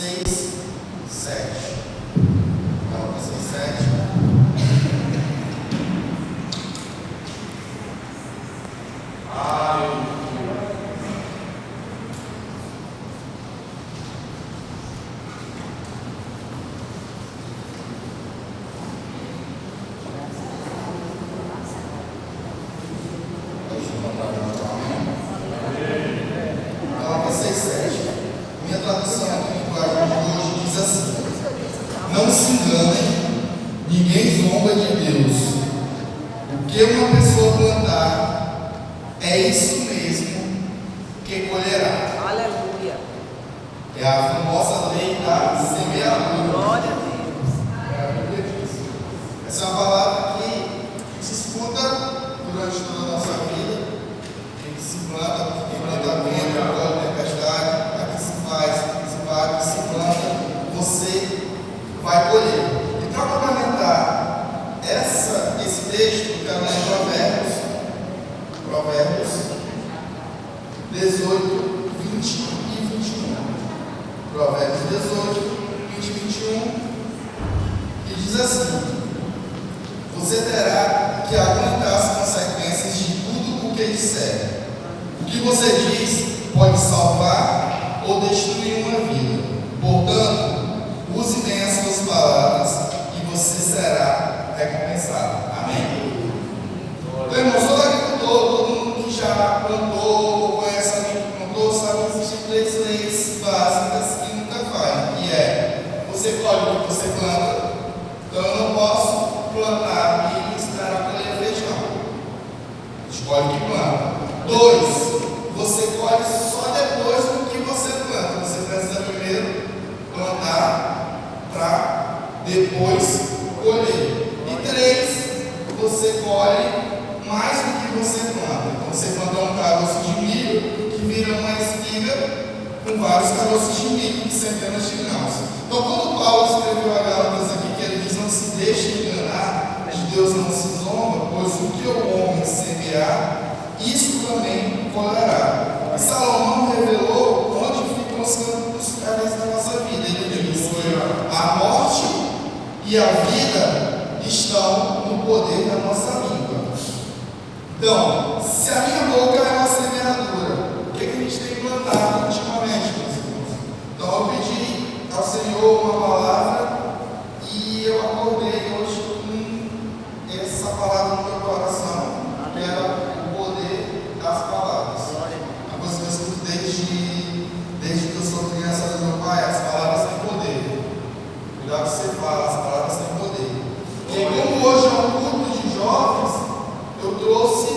6, 7. Gálatas 6, 7. Gálatas 6, 7. Minha tradução aqui no linguagem de hoje diz assim: não se enganem, ninguém zomba de Deus. O que uma pessoa plantar, é isso mesmo que colherá. Aleluia. É a famosa lei da semeadura. Glória a Deus. É a Bíblia diz. Essa é uma palavra que se escuta durante toda a nossa vida. Quem se planta vento, colhe tempestade. Aqui se faz, aqui se vai, aqui se planta, você vai colher. E para complementar esse texto, eu quero ler Provérbios 18, 20 e 21. Provérbios 18, 20 e 21, que diz assim: você terá que aguentar as consequências de tudo o que disser. O que você diz pode salvar ou destruir uma vida. Portanto, use bem as suas palavras e você será recompensado. Amém? Então, irmãos, todo agricultor, todo mundo que já plantou ou conhece alguém que plantou, sabe que existem 3 leis básicas que nunca falham, que é: você colhe o que você planta. Então eu não posso plantar milho e esperar colher feijão. Escolhe o que planta. 2, você colhe só depois do que você planta. Você precisa primeiro plantar para depois colher. E 3, você colhe mais do que você planta. Então você planta um caroço de milho que vira uma espiga com vários caroços de milho e centenas de grãos. Então, quando Paulo escreveu a Gálatas aqui, que ele diz: não se deixe enganar, de Deus não se zomba, pois o que o homem semear, isso também colherá. E Salomão revelou onde ficam os campos da nossa vida. Ele diz: a morte e a vida estão no poder da nossa língua. Então, se a minha boca é uma semeadura, o que a gente tem plantado ultimamente, meus irmãos? Então, eu pedi ao Senhor uma palavra e eu acordei hoje com essa palavra no meu coração, que era o poder das palavras. A coisa que eu escuto desde que eu sou criança do meu pai: as palavras têm poder. Cuidado que você fala, as palavras têm poder. E como hoje é um culto de jovens, eu trouxe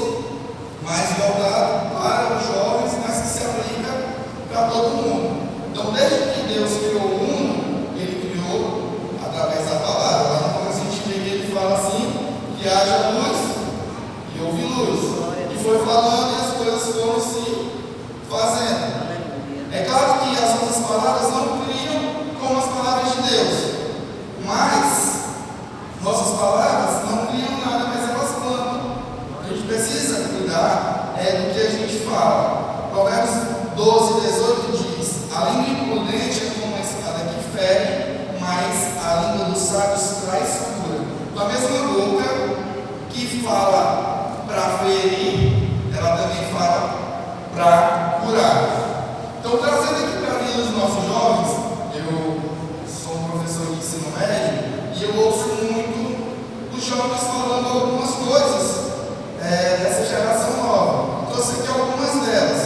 mais voltado para os jovens, mas que se aplica para todo mundo. Então, desde que Deus criou o mundo, Ele criou através da palavra. Lá no começo a gente vê que Ele fala assim: que haja luz e houve luz. E foi falando e as coisas foram se fazendo. É claro que as nossas palavras não criam como as palavras de Deus, mas nossas palavras não criam nada, mas elas plantam. A gente precisa cuidar do que a gente fala. Provérbios 12, 18 diz: a língua imprudente é como uma espada que fere, mas a língua dos sábios traz cura. Então, a mesma boca que fala para ferir, ela também fala para curar. Então, trazendo aqui para a vida dos nossos jovens, eu sou um professor de ensino médio e eu ouço muito os jovens falando algumas coisas dessa geração nova. Então, eu sei que algumas delas.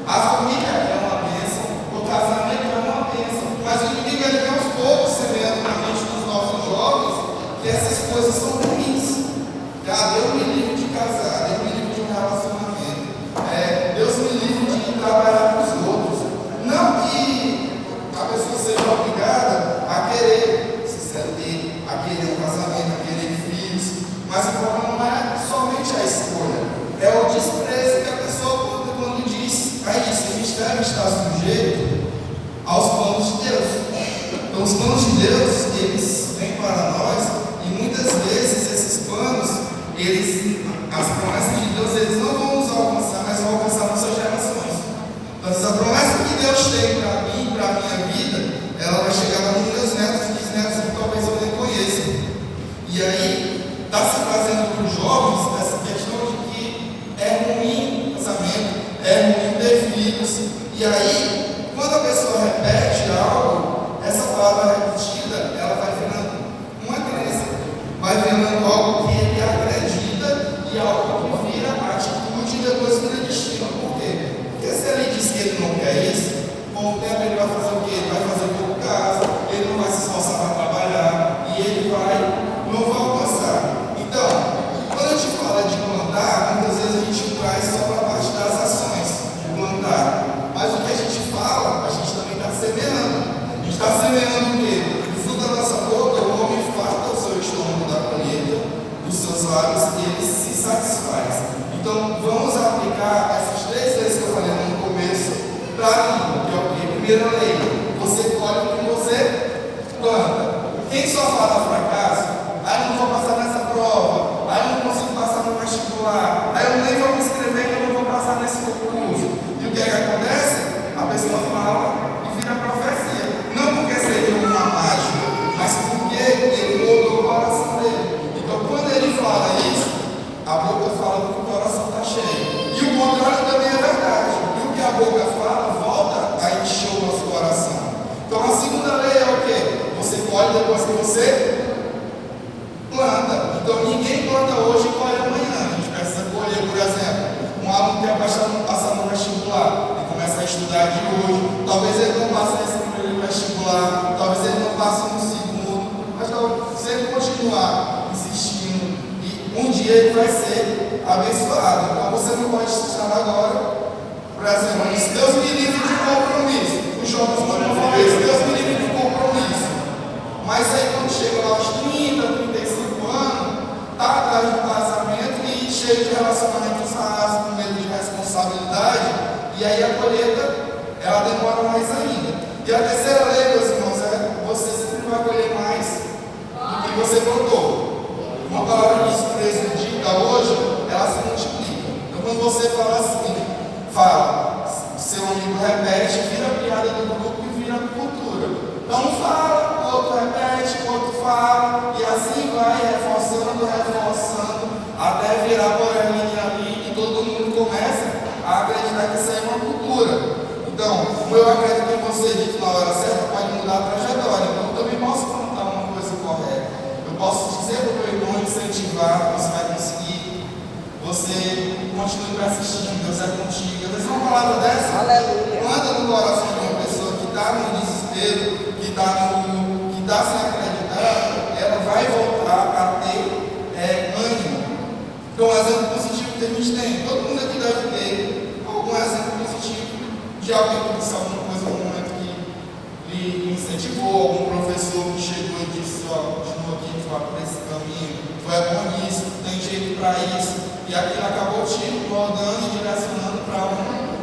A família é uma bênção, o casamento é uma bênção, mas o inimigo ele vem aos poucos semeando na mente dos nossos jovens que essas coisas são ruins. Deus me livre de casar, Deus me livre de um relacionamento, Deus me livre de trabalhar com os outros. Não que a pessoa seja obrigada a querer se servir, a querer um casamento, a querer filhos, mas o problema não é somente a escolha, é o desprezo que a pessoa quando diz, esse mistério está sujeito aos planos de Deus. Então os planos de Deus, eles vêm para nós e muitas vezes esses planos, as promessas de Deus, eles não vão nos alcançar, mas vão alcançar nossas gerações. Então essa promessa que Deus tem para mim, para a minha vida, ela vai chegar nos meus netos e bisnetos que talvez eu nem conheça. E aí está se trazendo para os jovens essa questão de que é ruim o casamento, é ruim ter filhos. E aí, quando a pessoa repete algo, essa palavra repetida, ela vai virando uma crença, vai virando algo que ele acredita e algo que vira atitude e depois vira destino. Por quê? Porque se ele diz que ele não quer isso, com o tempo ele vai fazer o quê? Ele vai fazer pouco caso, ele não vai se esforçar para trabalhar e ele não vai alcançar. Então, quando a gente fala de plantar, muitas vezes a gente traz só para a parte das ações de plantar. Mas o que a gente fala, a gente também está semeando. A gente está semeando o quê? Do fruto da nossa boca, o homem farta o seu estômago da colheita, dos seus lábios, e ele se satisfaz. Então, vamos aplicar essas 3 leis que eu falei no começo para mim, que é o quê? Primeira lei, você colhe o que você planta. Quem só fala fracasso, eu não vou passar nessa prova, eu não consigo passar no vestibular, eu nem vou me inscrever que eu não vou passar nesse concurso. E o que é que acontece? A pessoa fala e vira profecia. Não porque seja uma mágica, mas porque ele mudou o coração dele. Então, quando ele fala isso, a boca fala que o coração está cheio. E o contrário também é verdade. E o que a boca fala, volta a encher o nosso coração. Então, a segunda lei é o quê? Você colhe depois que você planta. Então, ninguém planta hoje e colhe amanhã. A gente precisa colher, por exemplo, um aluno que é passar no vestibular, ele começa a estudar de hoje, talvez ele não passe nesse primeiro vestibular, talvez ele não passe no segundo, mas se ele continuar insistindo, e um dia ele vai ser abençoado. Então você não pode estar agora, por exemplo, Deus me livre de compromisso. Os jovens não falam isso, Deus me livre de compromisso. Mas aí quando chega lá aos 30, 35 anos, está atrás do casamento e cheio de relacionamentos rasos, com medo de responsabilidade, e aí a colheita, ela demora mais ainda. E a terceira lei, meus irmãos, você sempre vai colher mais do que você plantou. Uma palavra que expressa dita hoje, ela se multiplica. Então quando você fala assim, seu amigo repete, vira piada do grupo e vira cultura. Então um fala, o outro repete, o outro fala, e assim vai reforçando, até virar bolinha ali e todo mundo começa a acreditar que isso aí é uma cultura. Então, como eu acredito que você dito na hora certa, pode mudar a trajetória. Então, eu também posso contar uma coisa correta. Eu posso dizer para o meu irmão, incentivar, você vai conseguir, você continue persistindo, Deus é contigo. Eu disse uma palavra dessa, anda no coração de uma pessoa que está no desespero, que está sem acreditar, ela vai voltar a ter ânimo. Então, um exemplo positivo que a gente tem, todo mundo aqui deve ter algum exemplo positivo de alguém que disse alguma coisa no momento que lhe incentivou, algum professor que chegou e disse, continua aqui, vai por esse caminho, tu é bom nisso, tu tem jeito para isso, e aquilo acabou te moldando e direcionando para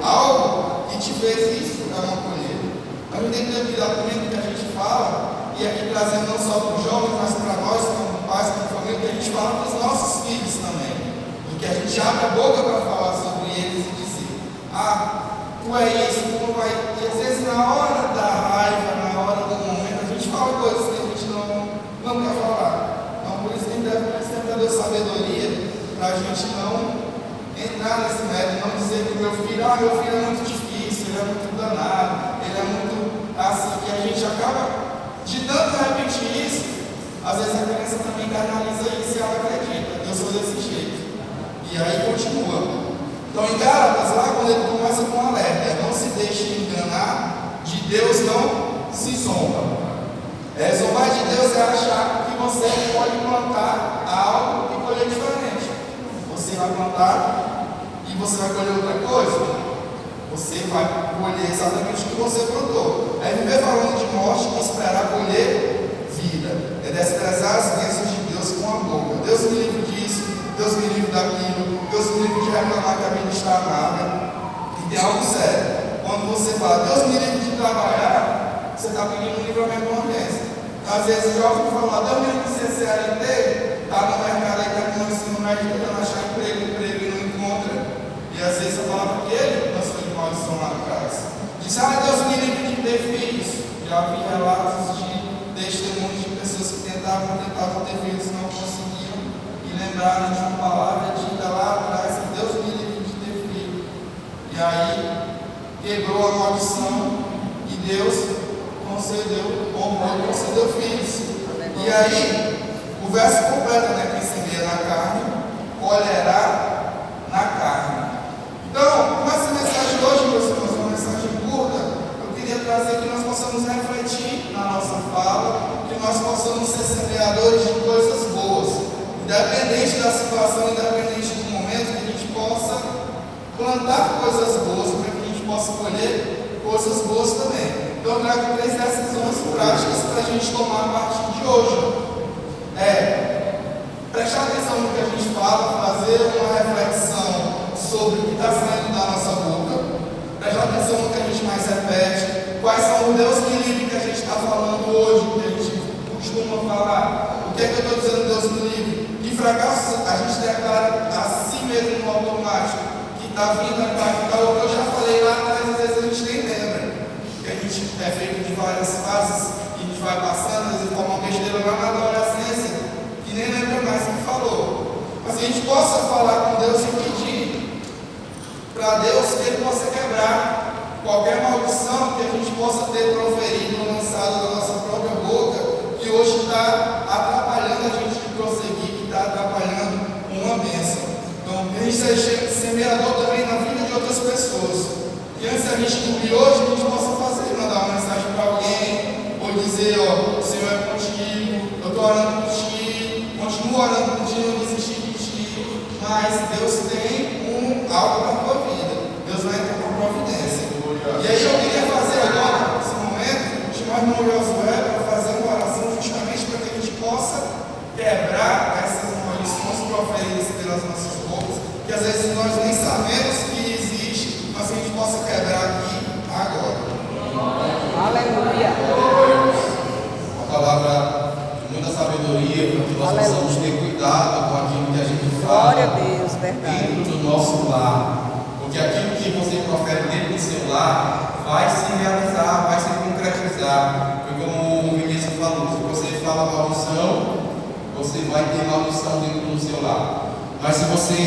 algo que te fez isso, é uma colheita. A gente tem que ter cuidado também do que a gente fala, e aqui trazendo não só para os jovens, mas para nós, como pais, como família, que a gente fala para os nossos filhos também. Porque a gente abre a boca para falar sobre eles e dizer, tu é isso, tu não vai. E às vezes na hora da raiva, na hora do momento, a gente fala coisas que a gente não quer falar. Então por isso que a gente deve sempre ter sabedoria para a gente não entrar nesse método, não dizer que o meu filho é muito difícil, ele é muito danado, ele é muito assim, que a gente acaba de tanto repetir isso, às vezes a criança também canaliza isso e ela acredita, eu sou desse jeito. E aí continua. Então em Gálatas, lá quando ele começa com um alerta, Deus não se zomba. Zombar de Deus é achar que você pode plantar algo e colher diferente. Você vai plantar e você vai colher outra coisa. Você vai colher exatamente o que você plantou. É viver falando de morte e esperar colher vida. É desprezar as bênçãos de Deus com a boca. Deus me livre disso, Deus me livre daquilo, Deus me livre de reclamar que a vida está amarga. E tem algo sério. Quando você fala, Deus me livre de trabalhar, você está pedindo um livramento de uma bênção. Às vezes eu já ouvi falar, Deus me livre de ser CLT, está no mercado aí, está no ensino médio, tentando achar emprego e não encontra. E às vezes eu falava que ele lançou de maldição lá atrás. Disse, Deus me livre de ter filhos. Já vi relatos de testemunhos de pessoas que tentavam ter filhos e não conseguiam. E lembraram de uma palavra dita lá atrás, que Deus me livre de ter filho. E aí quebrou a maldição e Deus concedeu, honrou e concedeu filhos. E aí, o verso completo, né? Quem semeia na carne, colherá na carne. Então, com essa mensagem de hoje, meus irmãos, uma mensagem curta, eu queria trazer que nós possamos refletir na nossa fala, que nós possamos ser semeadores de coisas boas, independente da situação, independente do momento, que a gente possa plantar coisas boas, para que a gente possa colher coisas boas também. Então, eu trago 3 decisões práticas para a gente tomar a partir de hoje. Prestar atenção no que a gente fala, fazer uma reflexão sobre o que está saindo da nossa boca, prestar atenção no que a gente mais repete, quais são os Deus me livre que a gente está falando hoje, que a gente costuma falar, o que é que eu estou dizendo Deus me livre, que fracasso a gente declara a si mesmo no automático, que está vindo a impactar o que eu já falei lá atrás, às vezes a gente nem lembra. Que a gente é feito de várias fases e a gente vai passando, às vezes toma uma besteira lá na adolescência, que nem lembra mais o que falou. Mas que a gente possa falar com Deus e pedir para Deus que Ele possa quebrar qualquer maldição que a gente possa ter proferido ou lançado da nossa própria boca, que hoje está atrapalhando a gente de prosseguir, que está atrapalhando uma bênção. Então, que a gente seja semeador também na vida de outras pessoas. E antes da gente dormir hoje, a gente possa fazer, mandar uma mensagem para alguém, ou dizer, o Senhor é contigo, eu estou orando contigo, continuo orando contigo, não desisti de ti, mas Deus tem algo na tua vida, Deus vai entrar com providência. E aí eu queria fazer agora, nesse momento, chamar o irmão Josué para fazer uma oração justamente para que a gente possa quebrar essas maldições proferidas pelas nossas bocas, que às vezes nós nem sabemos que existe, mas que a gente possa quebrar aqui agora. Aleluia. Uma palavra de muita sabedoria para que nós possamos ter cuidado com aquilo que a gente fala. Glória a Deus, verdade. Dentro do nosso lar. Porque aquilo que você profere dentro do seu lar vai se realizar, vai se concretizar. Porque como o Vinícius falou, se você fala maldição, você vai ter maldição dentro do seu lar. Mas se você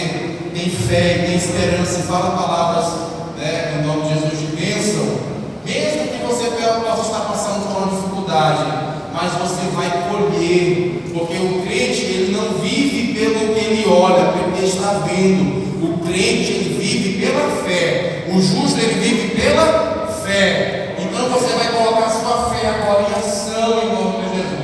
tem fé e tem esperança e fala palavras, né, no nome de Jesus de bênção, mesmo que você possa estar passando por uma dificuldade, mas você vai colher, porque o crente ele não vive pelo que ele olha, pelo que ele está vendo. O crente ele vive pela fé, o justo ele vive pela fé. Então você vai colocar sua fé agora em ação em nome de Jesus.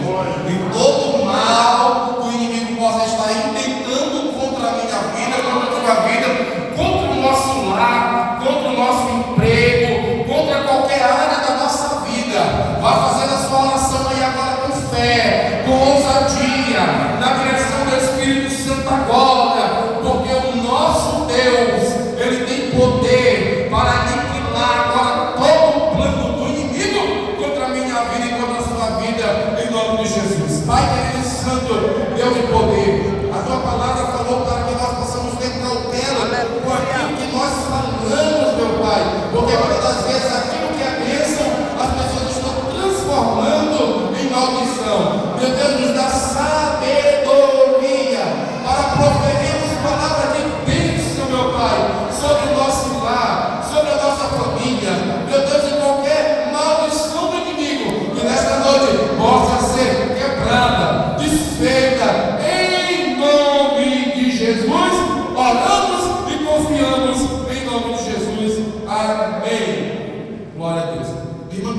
E todo mal que o inimigo possa estar intentando contra a minha vida, contra a tua vida, contra o nosso lar, contra o nosso emprego, contra qualquer área da nossa vida, vai fazendo a sua oração aí agora com fé, com ousadia, na direção do Espírito Santo agora, porque o nosso Deus, Ele tem poder para aniquilar agora todo o plano do inimigo contra a minha vida e contra a sua vida, em nome de Jesus. Pai querido Santo, Deus de poder, a tua palavra falou para que nós possamos ter cautela com aquilo que nós falamos, meu Pai, porque muitas das vezes aquilo que é bênção, as pessoas estão transformando em maldição. Meu Deus, nos dá sabedoria para proferirmos palavras de bênção, meu Pai, sobre o nosso lar, sobre a nossa família, meu Deus, em qualquer maldição do inimigo, que nesta noite possa ser quebrada, desfeita, em nome de Jesus. Oramos e confiamos em nome de Jesus. Amém. Glória a Deus. Irmão,